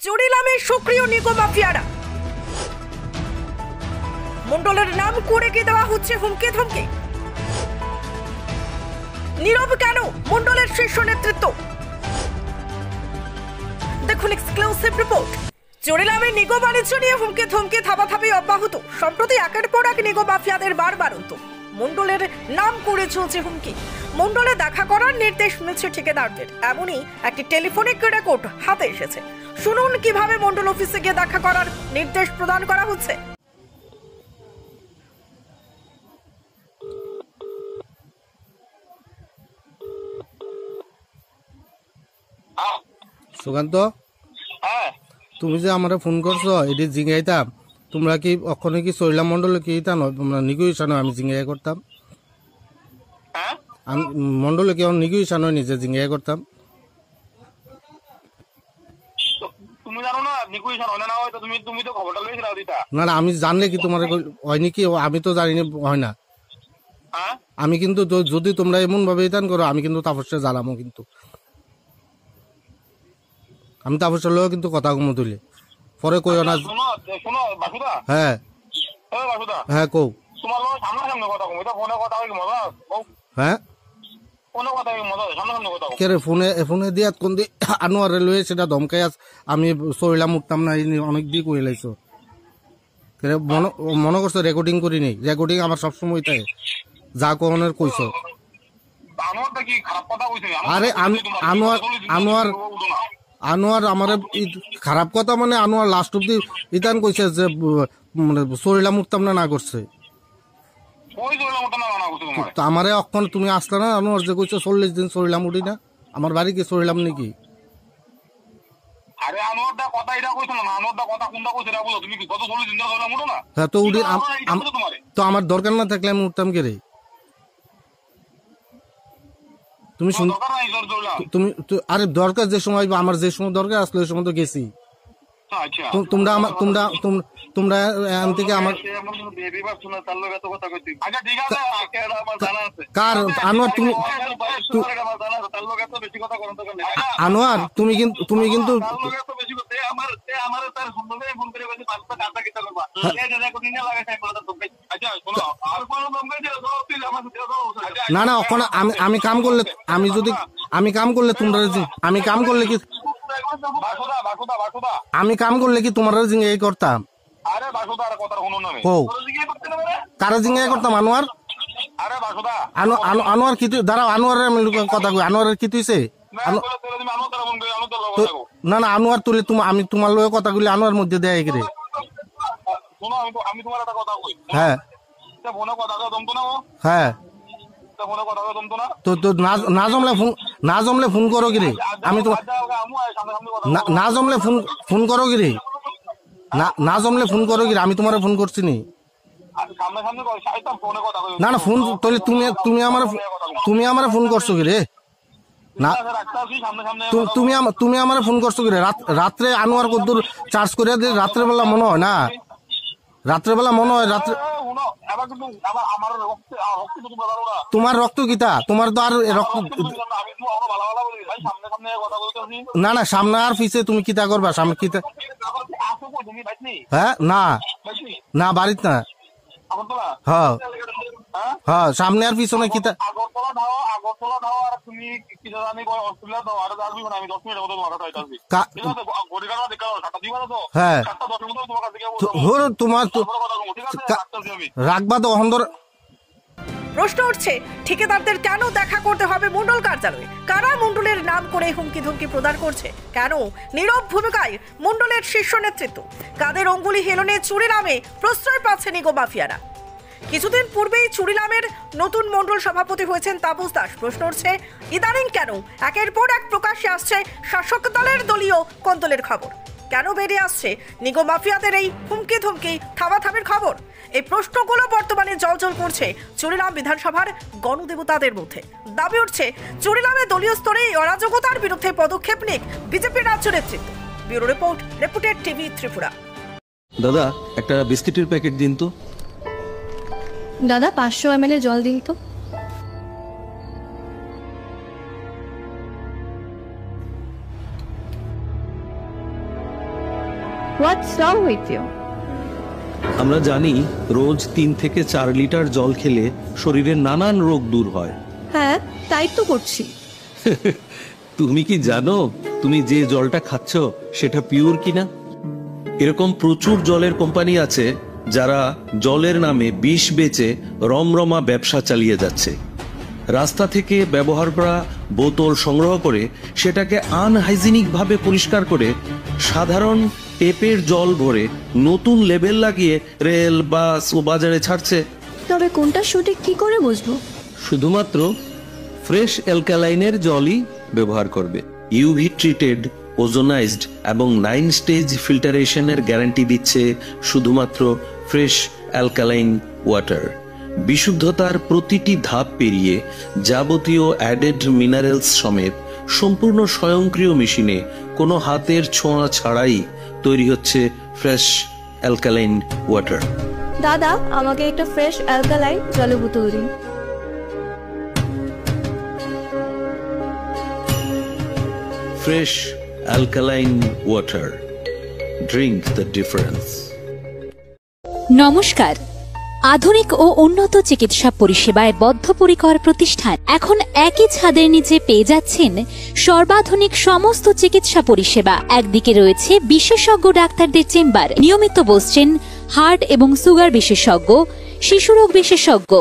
চুরিলামে সক্রিয় নিগো মাফিয়ারা। মন্ডলের নাম করে কি দেওয়া হচ্ছে হুমকি ধমকি? নীরব কেন মন্ডলের শীর্ষ নেতৃত্ব? দেখুন এক্সক্লুসিভ রিপোর্ট। চুরিলামে নিগো বাণিজ্য নিয়ে হুমকি ধমকি থাপাথাপি অব্যাহত। সম্প্রতি একের পর এক নিগো মাফিয়াদের বারবারন্ত মন্ডলের নাম করে চলছে হুমকি। মন্ডলে দেখা করার নির্দেশ মিলছে ঠিকাদারদের, এমনই একটি টেলিফোনিক রেকর্ড হাতে এসেছে। শুনুন কিভাবে মন্ডল অফিসে গিয়ে দেখা করার নির্দেশ প্রদান করা হচ্ছে। সুকান্ত, তুমি যে আমার ফোন করছো এটি জিঙ্গাইতাম, তোমরা কি অক্ষণে কি চরিলাম মন্ডলে কি তা নিগুইসানো আমি জিঙ্গাই করতাম? আমি মন্ডলে কি নিগুইসানো নিজে জিঙ্গাই করতাম? না না, আমি জানলে কি তোমার হয়নি কি? আমি তো জানি হয় না। আমি কিন্তু যদি তোমরা এমন ভাবে ইতান করো, আমি কিন্তু তাপসে জ্বালামো। কিন্তু আমি তাপসের লোক কিন্তু কথা কমো তুলে পরে কই না। হ্যাঁ হ্যাঁ কৌ হ্যাঁ কে ফোনে ফোনে দিয়া কোন দি আনোয়ারে লয়ে সেটা ধমকাই আস। আমি চরিলাম উঠতাম না, অনেক দিয়ে কই লাইছো। মনে করছো রেকর্ডিং করি নেই? রেকর্ডিং আমার সবসময় তাই যা কোনের কইছো। আরে আনোয়ার আমার খারাপ কথা মানে আনোয়ার লাস্ট অব্দি ইতান কইছে যে মানে চরিলাম উঠতাম না করছে। আমারে অক্ষণ তুমি আসলে না, আনোয়ার যে কইছো 40 দিন চরিলাম উঠি না। আমার বাড়ি কি চরিলাম নাকি? হ্যাঁ তো উঠি তো আমার দরকার না থাকলে আমি উঠতাম কে রে? তুমি তুমি আরে দরকার যে সময় আমার যে সময় দরকার আসলে ওই সময় তো গেছি। তোমরা আমার তোমরা এখান থেকে আমার কার আনোয়ার তুমি আনোয়ার তুমি কিন্তু না না ওখানে আমি কাম করলে আমি কাম করলে তোমরা আমি কাম করলে কি তোমার জিঙ্গাই করতাম? কারা জিঙ্গাই করতাম? আনোয়ার আনোয়ার কি দাঁড়াও, আনোয়ারের আমি কথা কই। আনোয়ারের কি তুইছে? না না আনোয়ার তুলে আমি তোমার লোক কথা কইলে আনোয়ার মধ্যে দেয় রে। হ্যাঁ হ্যাঁ তো না জমলে ফোন করো গিরে। আমি তো না জমলে ফোন করো গিরে। না জমলে ফোন করো গিরে। আমি তোমার ফোন করছি নি। না না ফোন তাহলে তুমি আমার ফোন করছো গিরে। না তুমি আমার ফোন করছো গিরে। রাত্রে আনোয়ার কদ্দুর চার্জ করে দিয়ে রাত্রে বেলা মনে হয় না। রাত্রেবেলা মনে হয় রাত্রে তোমার রক্ত কিতা? তোমার তো আর রক্ত না না সামনে আর পিছে তুমি কিতা করবা? সামনে কিতা? হ্যাঁ না না বাড়িত না। হ্যাঁ হ্যাঁ সামনে আর পিছনে কিতা? হ্যাঁ তোমার রাখবা তো অহন্দর। প্রশ্ন উঠছে ঠিকাদারদের কেন দেখা করতে হবে মন্ডল কার্যালয়ে? কারা মন্ডলের নাম করে হুমকি ধমকি প্রদান করছে? কেন নীরব ভূমিকায় মন্ডলের শীর্ষ নেতৃত্ব? কাদের অঙ্গুলি হেলনে চুরিলামে প্রশ্রয় পাচ্ছে নিগো মাফিয়ারা? কিছুদিন পূর্বেই চুরিলামের নতুন মন্ডল সভাপতি হয়েছেন তাপস দাস। প্রশ্ন উঠছে ইদানিং কেন একের পর এক প্রকাশ্যে আসছে শাসক দলের দলীয় কন্দলের খবর? কেন বেরিয়ে আসছে নিগো মাফিয়াদের এই হুমকি ধমকি থামাথামের খবর? এই প্রশ্নগুলো বর্তমানে জলজল করছে চুরিলাম বিধানসভার গণদেবতাদের মধ্যে। দাবি উঠছে চুরিলামে দলীয় স্তরে অরাজকতার বিরুদ্ধে পদক্ষেপ নিক বিজেপি রাজ্য নেতৃত্ব। Bureau report, রেপুটেড TV Tripura. দাদা একটা বিস্কিটের প্যাকেট দিন তো। দাদা 500 ml জল দিন তো। হোয়াটস রং উইথ ইউ? আমরা জানি রোজ 3 থেকে 4 লিটার জল খেলে শরীরের নানান রোগ দূর হয়। হ্যাঁ, তাই তো করছি। তুমি কি জানো তুমি যে জলটা খাচ্ছ সেটা পিওর কিনা? এরকম প্রচুর জলের কোম্পানি আছে যারা জলের নামে বিষ বেচে রমরমা ব্যবসা চালিয়ে যাচ্ছে। রাস্তা থেকে ব্যবহার করা বোতল সংগ্রহ করে সেটাকে আনহাইজিনিক ভাবে পরিষ্কার করে সাধারণ টেপের জল ভরে নতুন লেবেল লাগিয়ে রেল, বাস ও বাজারে ছাড়ছে। তবে কোনটা সঠিক কি করে বুঝবো? শুধুমাত্র ফ্রেশ অ্যালকালাইনের জলই ব্যবহার করবে। ইউভি ট্রিটেড, ওজোনাইজড এবং 9 স্টেজ ফিল্টারেশনের গ্যারান্টি দিচ্ছে শুধুমাত্র ফ্রেশ অ্যালকালাইন ওয়াটার। বিশুদ্ধতার প্রতিটি ধাপ পেরিয়ে যাবতীয় অ্যাডেড মিনারেলস সমেত সম্পূর্ণ স্বয়ংক্রিয় মেশিনে কোনো হাতের ছোঁয়া ছাড়াই তৈরি হচ্ছে ফ্রেশ অ্যালকালাইন ওয়াটার। দাদা, আমাকে একটা ফ্রেশ অ্যালকালাইন জলের বোতল দিন। Fresh alkaline water, drink the difference. নমস্কার। আধুনিক ও উন্নত চিকিৎসা পরিষেবায় বদ্ধপরিকর প্রতিষ্ঠান এখন একই ছাদের নিচে পেয়ে যাচ্ছেন সর্বাধুনিক সমস্ত চিকিৎসা পরিষেবা। একদিকে রয়েছে বিশেষজ্ঞ ডাক্তারদের চেম্বার, নিয়মিত বসছেন হার্ট এবং সুগার বিশেষজ্ঞ, শিশুরোগ বিশেষজ্ঞ,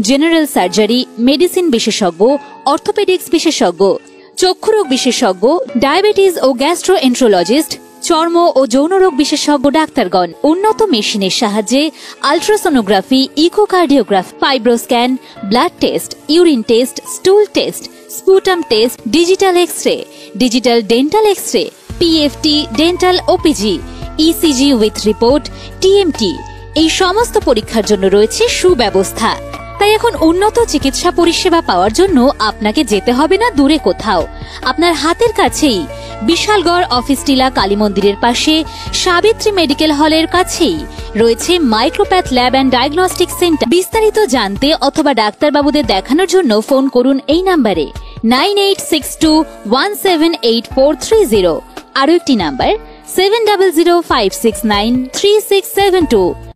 জেনারেল সার্জারি, মেডিসিন বিশেষজ্ঞ, অর্থোপেডিক্স বিশেষজ্ঞ, চক্ষুরোগ বিশেষজ্ঞ, ডায়াবেটিস ও গ্যাস্ট্রোএন্ট্রোলজিস্ট, চর্ম ও যৌনরোগ বিশেষজ্ঞ ডাক্তারগণ। উন্নত মেশিনের সাহায্যে ultrasonography, echocardiography, fibroscan, blood test, urine test, stool test, sputum test, digital X-ray, digital dental X-ray, PFT, dental OPG, ECG with report, TMT, এই সমস্ত পরীক্ষার জন্য রয়েছে সুব্যবস্থা। তাই এখন উন্নত চিকিৎসা পরিষেবা পাওয়ার জন্য আপনাকে যেতে হবে না দূরে কোথাও। আপনার হাতের কাছেই বিশালগড় অফিস টিলা কালী মন্দিরের পাশে সাবিত্রী মেডিকেল হলের কাছেই রয়েছে Micropath lab and diagnostic centre. বিস্তারিত জানতে অথবা ডাক্তারবাবুদের দেখানোর জন্য ফোন করুন এই নাম্বারে 9862178430। আরও একটি নাম্বার 7005693672।